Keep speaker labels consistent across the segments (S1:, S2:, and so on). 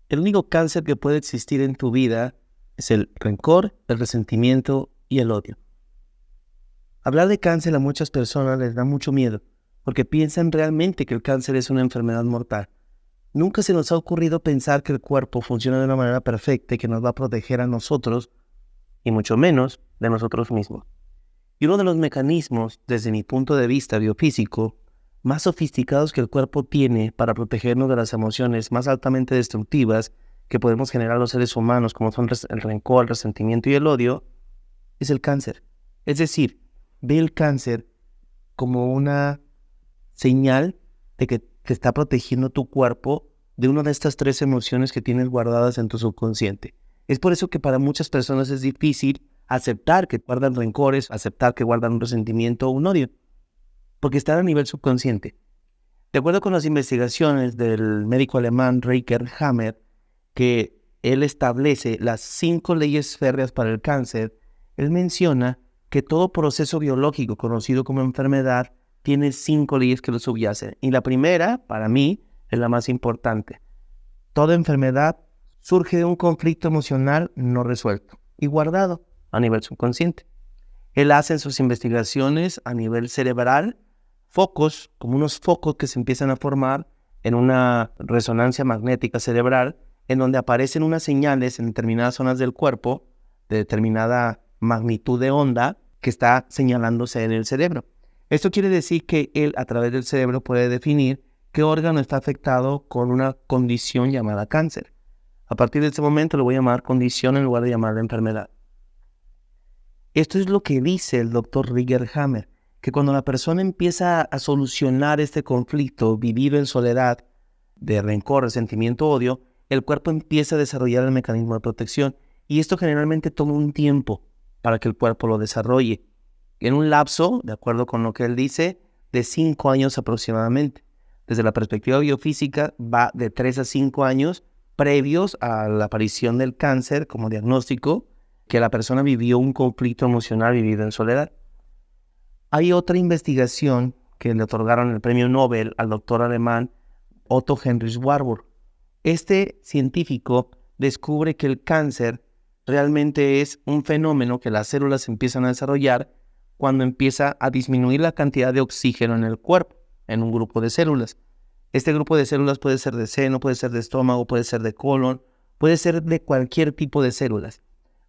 S1: El único cáncer que puede existir en tu vida es el rencor, el resentimiento y el odio. Hablar de cáncer a muchas personas les da mucho miedo, porque piensan realmente que el cáncer es una enfermedad mortal. Nunca se nos ha ocurrido pensar que el cuerpo funciona de una manera perfecta y que nos va a proteger a nosotros, y mucho menos de nosotros mismos. Y uno de los mecanismos, desde mi punto de vista biofísico, más sofisticados que el cuerpo tiene para protegernos de las emociones más altamente destructivas que podemos generar los seres humanos, como son el rencor, el resentimiento y el odio, es el cáncer. Es decir, ve el cáncer como una señal de que te está protegiendo tu cuerpo de una de estas tres emociones que tienes guardadas en tu subconsciente. Es por eso que para muchas personas es difícil aceptar que guardan rencores, aceptar que guardan un resentimiento o un odio, porque están a nivel subconsciente. De acuerdo con las investigaciones del médico alemán Richard Hammer, que él establece las 5 leyes férreas para el cáncer, él menciona que todo proceso biológico conocido como enfermedad tiene 5 leyes que lo subyacen. Y la primera, para mí, es la más importante. Toda enfermedad surge de un conflicto emocional no resuelto y guardado a nivel subconsciente. Él hace en sus investigaciones a nivel cerebral focos, como unos focos que se empiezan a formar en una resonancia magnética cerebral, en donde aparecen unas señales en determinadas zonas del cuerpo, de determinada magnitud de onda, que está señalándose en el cerebro. Esto quiere decir que él, a través del cerebro, puede definir qué órgano está afectado con una condición llamada cáncer. A partir de este momento lo voy a llamar condición en lugar de llamarla enfermedad. Esto es lo que dice el doctor Richard Hammer, que cuando la persona empieza a solucionar este conflicto vivido en soledad, de rencor, resentimiento, odio, el cuerpo empieza a desarrollar el mecanismo de protección, y esto generalmente toma un tiempo para que el cuerpo lo desarrolle. En un lapso, de acuerdo con lo que él dice, de 5 años aproximadamente. Desde la perspectiva biofísica va de 3 a 5 años previos a la aparición del cáncer como diagnóstico, que la persona vivió un conflicto emocional vivido en soledad. Hay otra investigación que le otorgaron el premio Nobel al doctor alemán Otto Heinrich Warburg. Este científico descubre que el cáncer realmente es un fenómeno que las células empiezan a desarrollar cuando empieza a disminuir la cantidad de oxígeno en el cuerpo, en un grupo de células. Este grupo de células puede ser de seno, puede ser de estómago, puede ser de colon, puede ser de cualquier tipo de células.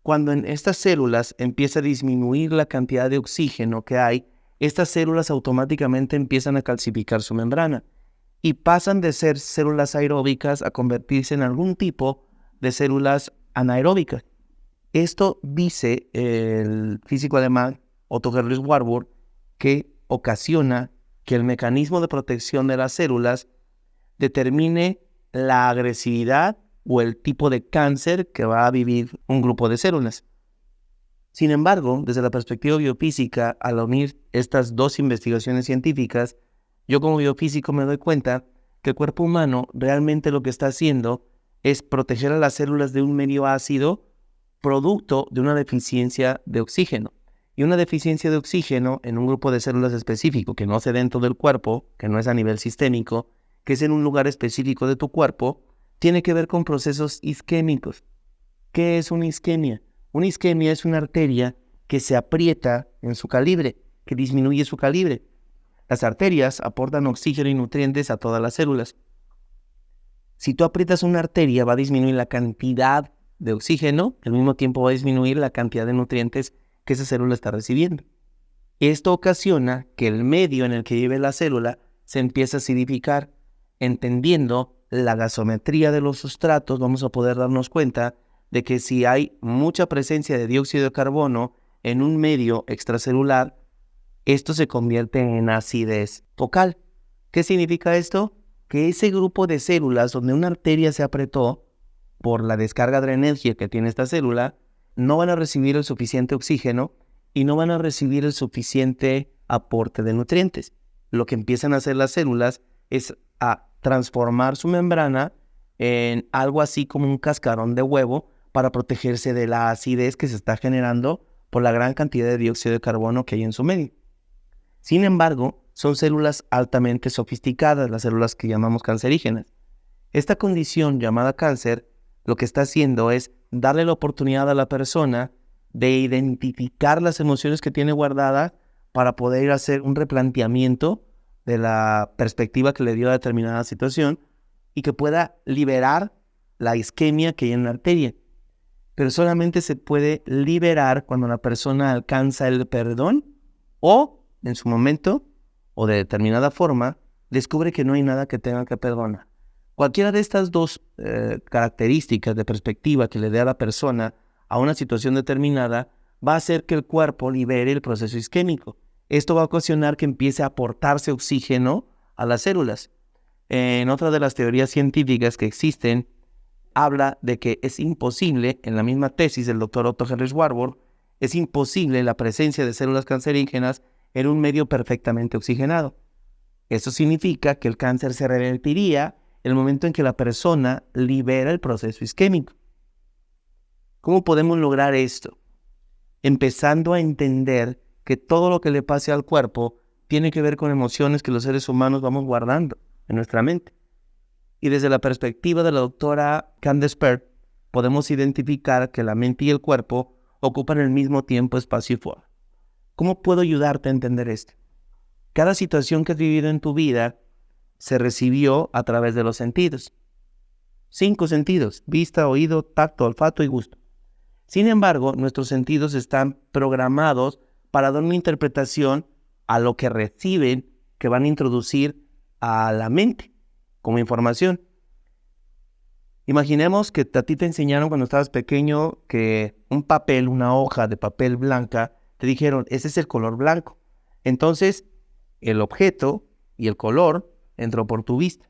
S1: Cuando en estas células empieza a disminuir la cantidad de oxígeno que hay, estas células automáticamente empiezan a calcificar su membrana y pasan de ser células aeróbicas a convertirse en algún tipo de células anaeróbicas. Esto dice el físico alemán Otto Heinrich Warburg, que ocasiona que el mecanismo de protección de las células determine la agresividad o el tipo de cáncer que va a vivir un grupo de células. Sin embargo, desde la perspectiva biofísica, al unir estas dos investigaciones científicas, yo como biofísico me doy cuenta que el cuerpo humano realmente lo que está haciendo es proteger a las células de un medio ácido producto de una deficiencia de oxígeno. Y una deficiencia de oxígeno en un grupo de células específico que no es dentro del cuerpo, que no es a nivel sistémico, que es en un lugar específico de tu cuerpo, tiene que ver con procesos isquémicos. ¿Qué es una isquemia? Una isquemia es una arteria que se aprieta en su calibre, que disminuye su calibre. Las arterias aportan oxígeno y nutrientes a todas las células. Si tú aprietas una arteria, va a disminuir la cantidad de oxígeno, al mismo tiempo va a disminuir la cantidad de nutrientes que esa célula está recibiendo. Esto ocasiona que el medio en el que vive la célula se empiece a acidificar. Entendiendo la gasometría de los sustratos, vamos a poder darnos cuenta de que si hay mucha presencia de dióxido de carbono en un medio extracelular, esto se convierte en acidez focal. ¿Qué significa esto? Que ese grupo de células donde una arteria se apretó por la descarga de energía que tiene esta célula, no van a recibir el suficiente oxígeno y no van a recibir el suficiente aporte de nutrientes. Lo que empiezan a hacer las células es a transformar su membrana en algo así como un cascarón de huevo para protegerse de la acidez que se está generando por la gran cantidad de dióxido de carbono que hay en su medio. Sin embargo, son células altamente sofisticadas, las células que llamamos cancerígenas. Esta condición llamada cáncer lo que está haciendo es darle la oportunidad a la persona de identificar las emociones que tiene guardadas para poder hacer un replanteamiento de la perspectiva que le dio a determinada situación y que pueda liberar la isquemia que hay en la arteria. Pero solamente se puede liberar cuando la persona alcanza el perdón o, en su momento, o de determinada forma, descubre que no hay nada que tenga que perdonar. Cualquiera de estas dos características de perspectiva que le dé a la persona a una situación determinada va a hacer que el cuerpo libere el proceso isquémico. Esto va a ocasionar que empiece a aportarse oxígeno a las células. En otra de las teorías científicas que existen, habla de que es imposible, en la misma tesis del doctor Otto Heinrich Warburg, es imposible la presencia de células cancerígenas en un medio perfectamente oxigenado. Eso significa que el cáncer se revertiría en el momento en que la persona libera el proceso isquémico. ¿Cómo podemos lograr esto? Empezando a entender que todo lo que le pase al cuerpo tiene que ver con emociones que los seres humanos vamos guardando en nuestra mente. Y desde la perspectiva de la doctora Candace Pert, podemos identificar que la mente y el cuerpo ocupan el mismo tiempo, espacio y forma. ¿Cómo puedo ayudarte a entender esto? Cada situación que has vivido en tu vida se recibió a través de los sentidos. 5 sentidos: vista, oído, tacto, olfato y gusto. Sin embargo, nuestros sentidos están programados para dar una interpretación a lo que reciben, que van a introducir a la mente como información. Imaginemos que a ti te enseñaron cuando estabas pequeño que un papel, una hoja de papel blanca, te dijeron, ese es el color blanco. Entonces, el objeto y el color entró por tu vista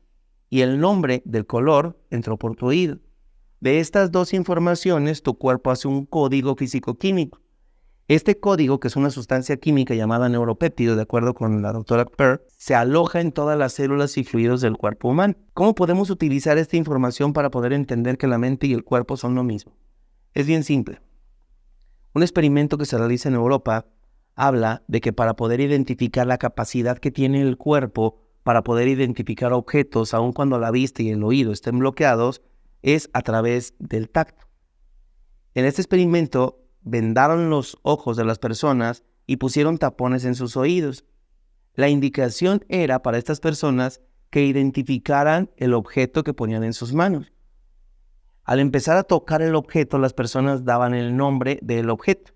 S1: y el nombre del color entró por tu oído. De estas dos informaciones, tu cuerpo hace un código físico-químico. Este código, que es una sustancia química llamada neuropéptido, de acuerdo con la doctora Pert, se aloja en todas las células y fluidos del cuerpo humano. ¿Cómo podemos utilizar esta información para poder entender que la mente y el cuerpo son lo mismo? Es bien simple. Un experimento que se realiza en Europa habla de que para poder identificar la capacidad que tiene el cuerpo para poder identificar objetos, aun cuando la vista y el oído estén bloqueados, es a través del tacto. En este experimento, vendaron los ojos de las personas y pusieron tapones en sus oídos. La indicación era para estas personas que identificaran el objeto que ponían en sus manos. Al empezar a tocar el objeto, las personas daban el nombre del objeto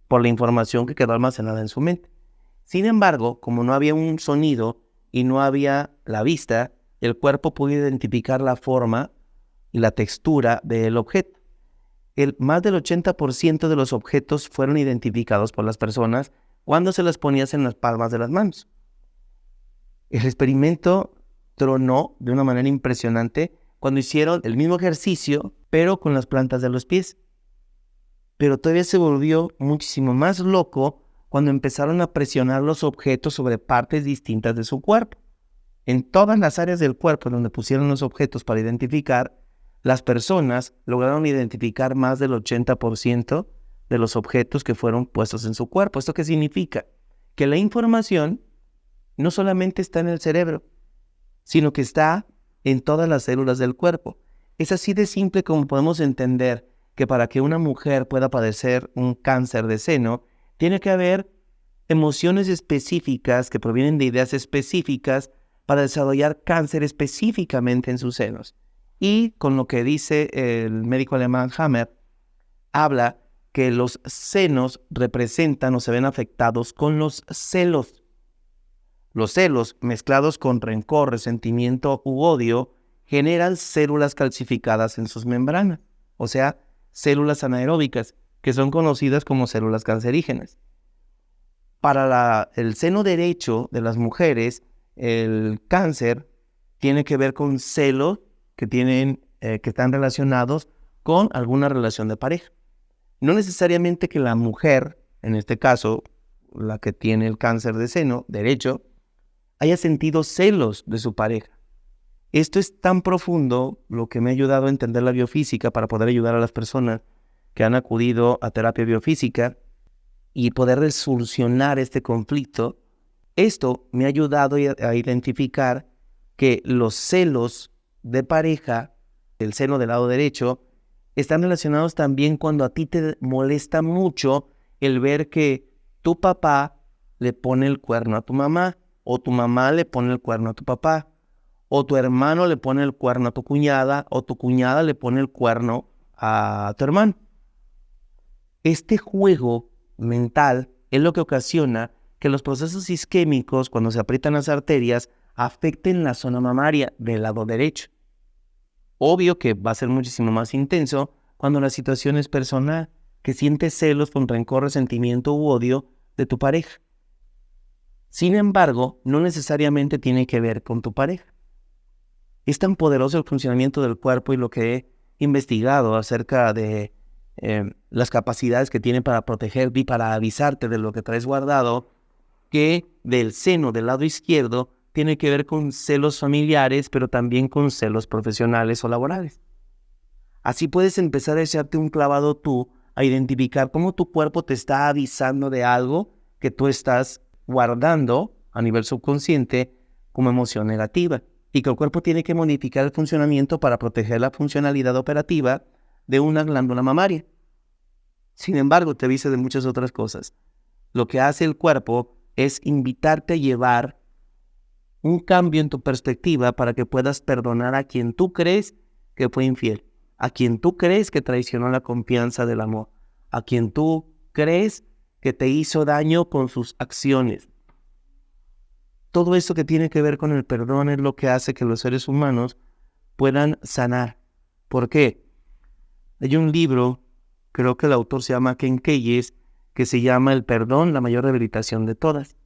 S1: por la información que quedó almacenada en su mente. Sin embargo, como no había un sonido y no había la vista, el cuerpo pudo identificar la forma y la textura del objeto. Más del 80% de los objetos fueron identificados por las personas cuando se las ponías en las palmas de las manos. El experimento tronó de una manera impresionante cuando hicieron el mismo ejercicio, pero con las plantas de los pies. Pero todavía se volvió muchísimo más loco cuando empezaron a presionar los objetos sobre partes distintas de su cuerpo. En todas las áreas del cuerpo donde pusieron los objetos para identificar, las personas lograron identificar más del 80% de los objetos que fueron puestos en su cuerpo. ¿Esto qué significa? Que la información no solamente está en el cerebro, sino que está en todas las células del cuerpo. Es así de simple como podemos entender que para que una mujer pueda padecer un cáncer de seno, tiene que haber emociones específicas que provienen de ideas específicas para desarrollar cáncer específicamente en sus senos. Y con lo que dice el médico alemán Hammer, habla que los senos representan o se ven afectados con los celos. Los celos, mezclados con rencor, resentimiento u odio, generan células calcificadas en sus membranas, o sea, células anaeróbicas, que son conocidas como células cancerígenas. Para el seno derecho de las mujeres, el cáncer tiene que ver con celos que están relacionados con alguna relación de pareja. No necesariamente que la mujer, en este caso, la que tiene el cáncer de seno derecho, haya sentido celos de su pareja. Esto es tan profundo, lo que me ha ayudado a entender la biofísica para poder ayudar a las personas que han acudido a terapia biofísica y poder solucionar este conflicto. Esto me ha ayudado a identificar que los celos de pareja, del seno del lado derecho, están relacionados también cuando a ti te molesta mucho el ver que tu papá le pone el cuerno a tu mamá, o tu mamá le pone el cuerno a tu papá, o tu hermano le pone el cuerno a tu cuñada, o tu cuñada le pone el cuerno a tu hermano. Este juego mental es lo que ocasiona que los procesos isquémicos, cuando se aprietan las arterias, afecten la zona mamaria del lado derecho. Obvio que va a ser muchísimo más intenso cuando la situación es personal, que sientes celos con rencor, resentimiento u odio de tu pareja. Sin embargo, no necesariamente tiene que ver con tu pareja. Es tan poderoso el funcionamiento del cuerpo y lo que he investigado acerca de las capacidades que tiene para protegerte y para avisarte de lo que traes guardado, que del seno del lado izquierdo tiene que ver con celos familiares, pero también con celos profesionales o laborales. Así puedes empezar a echarte un clavado tú, a identificar cómo tu cuerpo te está avisando de algo que tú estás guardando a nivel subconsciente como emoción negativa, y que el cuerpo tiene que modificar el funcionamiento para proteger la funcionalidad operativa de una glándula mamaria. Sin embargo, te avisa de muchas otras cosas. Lo que hace el cuerpo es invitarte a llevar un cambio en tu perspectiva para que puedas perdonar a quien tú crees que fue infiel, a quien tú crees que traicionó la confianza del amor, a quien tú crees que te hizo daño con sus acciones. Todo esto que tiene que ver con el perdón es lo que hace que los seres humanos puedan sanar. ¿Por qué? Hay un libro, creo que el autor se llama Ken Keyes, que se llama El perdón, la mayor rehabilitación de todas.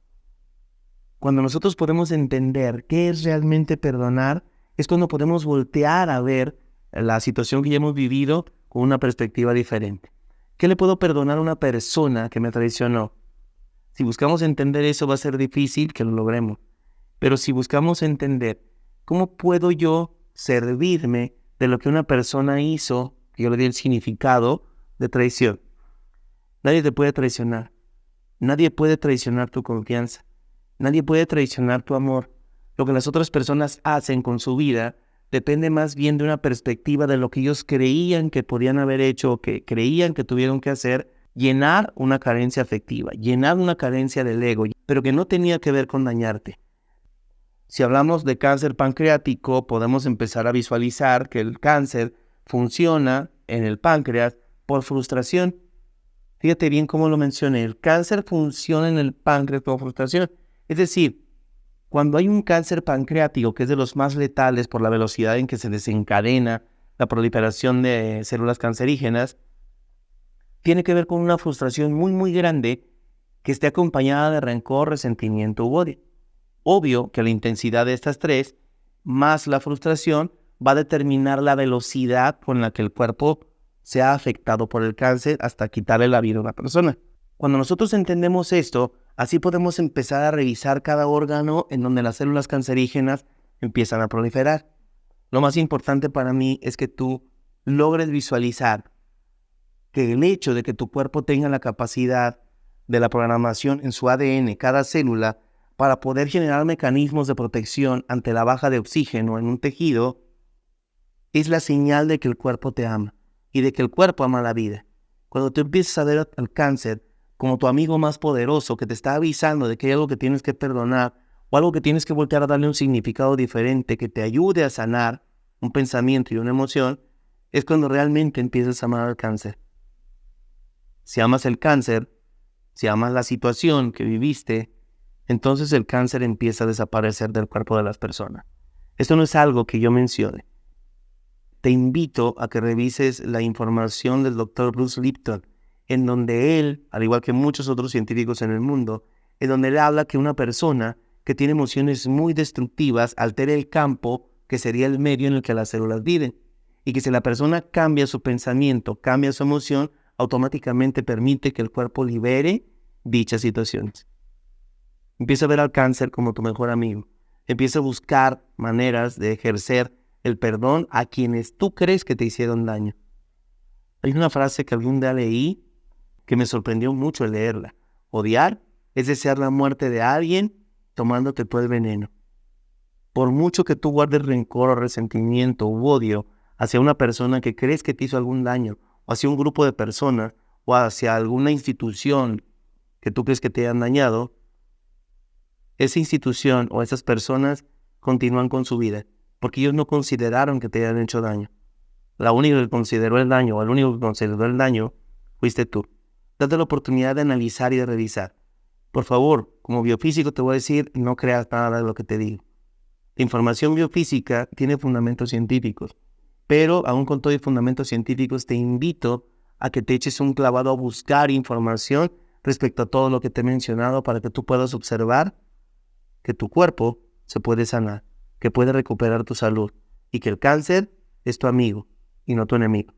S1: Cuando nosotros podemos entender qué es realmente perdonar, es cuando podemos voltear a ver la situación que ya hemos vivido con una perspectiva diferente. ¿Qué le puedo perdonar a una persona que me traicionó? Si buscamos entender eso, va a ser difícil que lo logremos. Pero si buscamos entender cómo puedo yo servirme de lo que una persona hizo, que yo le di el significado de traición. Nadie te puede traicionar. Nadie puede traicionar tu confianza. Nadie puede traicionar tu amor. Lo que las otras personas hacen con su vida depende más bien de una perspectiva de lo que ellos creían que podían haber hecho o que creían que tuvieron que hacer, llenar una carencia afectiva, llenar una carencia del ego, pero que no tenía que ver con dañarte. Si hablamos de cáncer pancreático, podemos empezar a visualizar que el cáncer funciona en el páncreas por frustración. Fíjate bien cómo lo mencioné, el cáncer funciona en el páncreas por frustración. Es decir, cuando hay un cáncer pancreático, que es de los más letales por la velocidad en que se desencadena la proliferación de células cancerígenas, tiene que ver con una frustración muy, muy grande que esté acompañada de rencor, resentimiento u odio. Obvio que la intensidad de estas tres, más la frustración, va a determinar la velocidad con la que el cuerpo sea afectado por el cáncer hasta quitarle la vida a una persona. Cuando nosotros entendemos esto, así podemos empezar a revisar cada órgano en donde las células cancerígenas empiezan a proliferar. Lo más importante para mí es que tú logres visualizar que el hecho de que tu cuerpo tenga la capacidad de la programación en su ADN, cada célula, para poder generar mecanismos de protección ante la baja de oxígeno en un tejido, es la señal de que el cuerpo te ama y de que el cuerpo ama la vida. Cuando tú empiezas a ver al cáncer como tu amigo más poderoso que te está avisando de que hay algo que tienes que perdonar o algo que tienes que voltear a darle un significado diferente que te ayude a sanar un pensamiento y una emoción, es cuando realmente empiezas a amar al cáncer. Si amas el cáncer, si amas la situación que viviste, entonces el cáncer empieza a desaparecer del cuerpo de las personas. Esto no es algo que yo mencione. Te invito a que revises la información del Dr. Bruce Lipton, en donde él, al igual que muchos otros científicos en el mundo, en donde él habla que una persona que tiene emociones muy destructivas altera el campo, que sería el medio en el que las células viven, y que si la persona cambia su pensamiento, cambia su emoción, automáticamente permite que el cuerpo libere dichas situaciones. Empieza a ver al cáncer como tu mejor amigo. Empieza a buscar maneras de ejercer el perdón a quienes tú crees que te hicieron daño. Hay una frase que algún día leí que me sorprendió mucho al leerla. Odiar es desear la muerte de alguien tomándote tú el veneno. Por mucho que tú guardes rencor o resentimiento u odio hacia una persona que crees que te hizo algún daño, o hacia un grupo de personas, o hacia alguna institución que tú crees que te han dañado, esa institución o esas personas continúan con su vida, porque ellos no consideraron que te hayan hecho daño. La única que consideró el daño, o el único que consideró el daño, fuiste tú. Date la oportunidad de analizar y de revisar. Por favor, como biofísico te voy a decir, no creas nada de lo que te digo. La información biofísica tiene fundamentos científicos, pero aún con todos los fundamentos científicos te invito a que te eches un clavado a buscar información respecto a todo lo que te he mencionado para que tú puedas observar que tu cuerpo se puede sanar, que puede recuperar tu salud y que el cáncer es tu amigo y no tu enemigo.